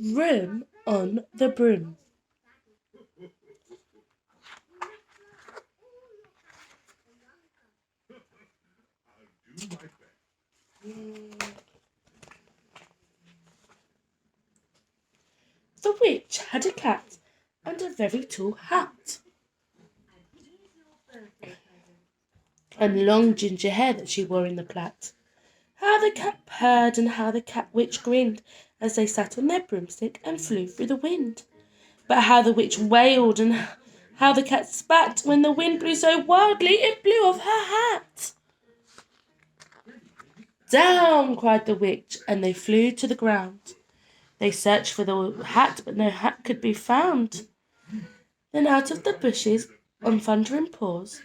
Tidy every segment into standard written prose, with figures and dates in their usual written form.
Room on the broom. The witch had a cat and a very tall hat, and long ginger hair that she wore in the plait. How the cat purred and how the cat witch grinned as they sat on their broomstick and flew through the wind. But how the witch wailed and how the cat spat when the wind blew so wildly it blew off her hat. Down, cried the witch, and they flew to the ground. They searched for the hat, but no hat could be found. Then out of the bushes, on thundering paws,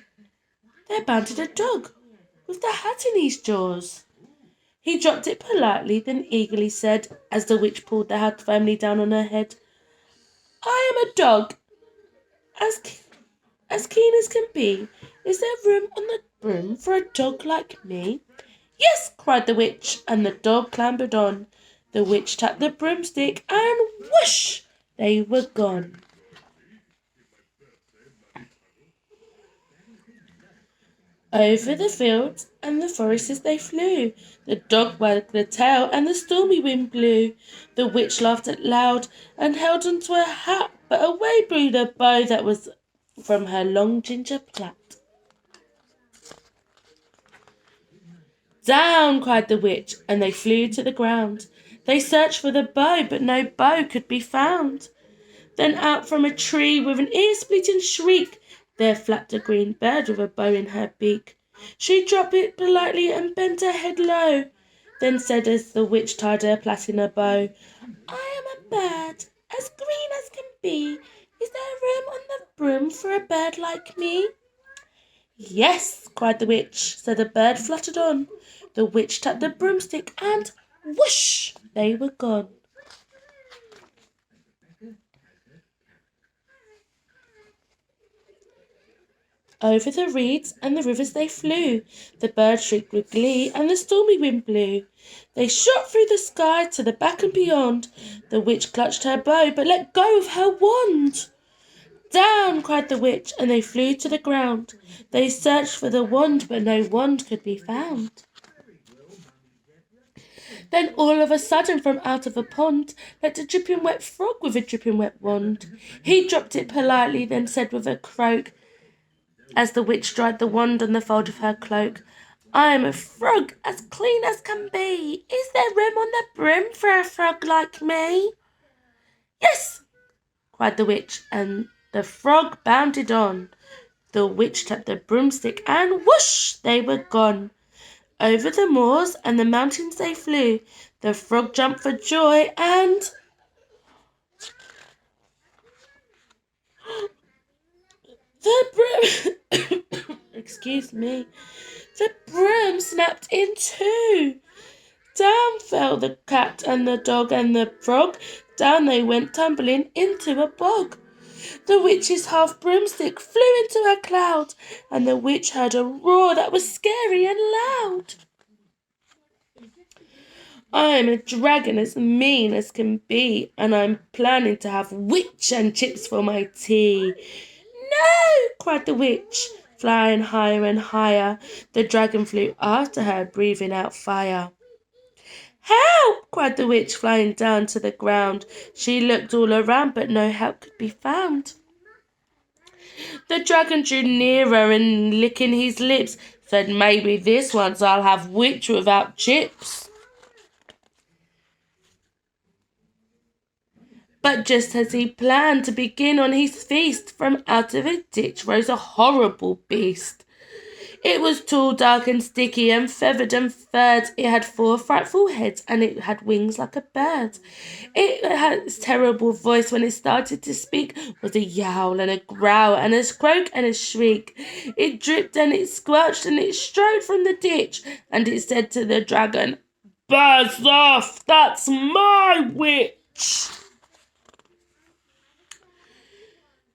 there bounded a dog with the hat in his jaws. He dropped it politely, then eagerly said, as the witch pulled the hat firmly down on her head, I am a dog, as keen as can be. Is there room on the broom for a dog like me? Yes, cried the witch, and the dog clambered on. The witch tapped the broomstick, and whoosh! They were gone. Over the fields and the forests they flew. The dog wagged the tail, and the stormy wind blew. The witch laughed out loud and held on to her hat, but away blew the bow that was from her long ginger plait. Down, cried the witch, and they flew to the ground. They searched for the bow, but no bow could be found. Then out from a tree with an ear-splitting shriek, there flapped a green bird with a bow in her beak. She dropped it politely and bent her head low, then said as the witch tied her plait in a bow, I am a bird, as green as can be. Is there room on the broom for a bird like me? Yes, cried the witch, so the bird fluttered on. The witch tapped the broomstick, and whoosh! They were gone. Over the reeds and the rivers they flew. The bird shrieked with glee, and the stormy wind blew. They shot through the sky to the back and beyond. The witch clutched her bow, but let go of her wand. Down, cried the witch, and they flew to the ground. They searched for the wand, but no wand could be found. Then all of a sudden from out of a pond leapt a dripping wet frog with a dripping wet wand. He dropped it politely, then said with a croak, as the witch dried the wand on the fold of her cloak, I am a frog, as clean as can be. Is there room on the broom for a frog like me? Yes, cried the witch, and the frog bounded on. The witch tapped the broomstick, and whoosh! They were gone. Over the moors and the mountains they flew. The frog jumped for joy, and the broom excuse me, the broom snapped in two. Down fell the cat and the dog and the frog. Down they went tumbling into a bog. The witch's half broomstick flew into a cloud, and the witch heard a roar that was scary and loud. I'm a dragon as mean as can be, and I'm planning to have witch and chips for my tea. No, cried the witch, flying higher and higher. The dragon flew after her, breathing out fire. Help! Cried the witch, flying down to the ground. She looked all around, but no help could be found. The dragon drew nearer and, licking his lips, said, maybe this once I'll have witch without chips. But just as he planned to begin on his feast, from out of a ditch rose a horrible beast. It was tall, dark, and sticky, and feathered and furred. It had 4 frightful heads, and it had wings like a bird. It had its terrible voice when it started to speak was a yowl and a growl and a croak and a shriek. It dripped and it squelched and it strode from the ditch, and it said to the dragon, Buzz off, that's my witch.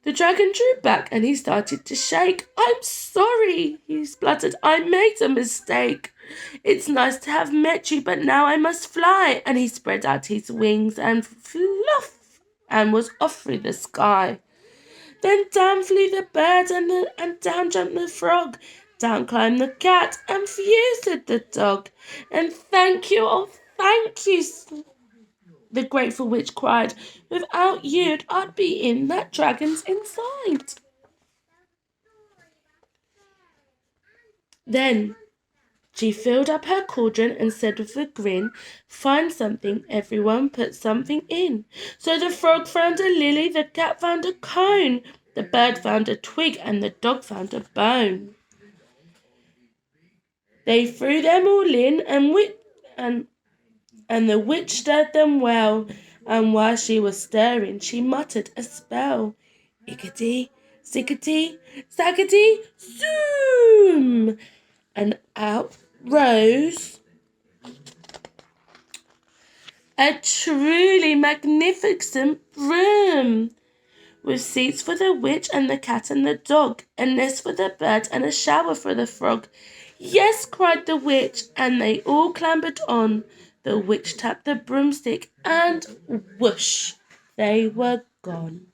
The dragon drew back and he started to shake. I'm sorry, he spluttered. I made a mistake. It's nice to have met you, but now I must fly. And he spread out his wings and fluff, and was off through the sky. Then down flew the bird, and down jumped the frog. Down climbed the cat, and phew said the dog. And thank you, oh thank you, the grateful witch cried. Without you, I'd be in that dragon's inside. Then she filled up her cauldron and said with a grin, find something, everyone put something in. So the frog found a lily, the cat found a cone, the bird found a twig, and the dog found a bone. They threw them all in, and the witch stirred them well, and while she was stirring, she muttered a spell. Ickety, zickety, zackety, zoom! And out rose a truly magnificent broom, with seats for the witch and the cat and the dog, a nest for the bird and a shower for the frog. Yes, cried the witch, and they all clambered on. The witch tapped the broomstick, and whoosh, they were gone.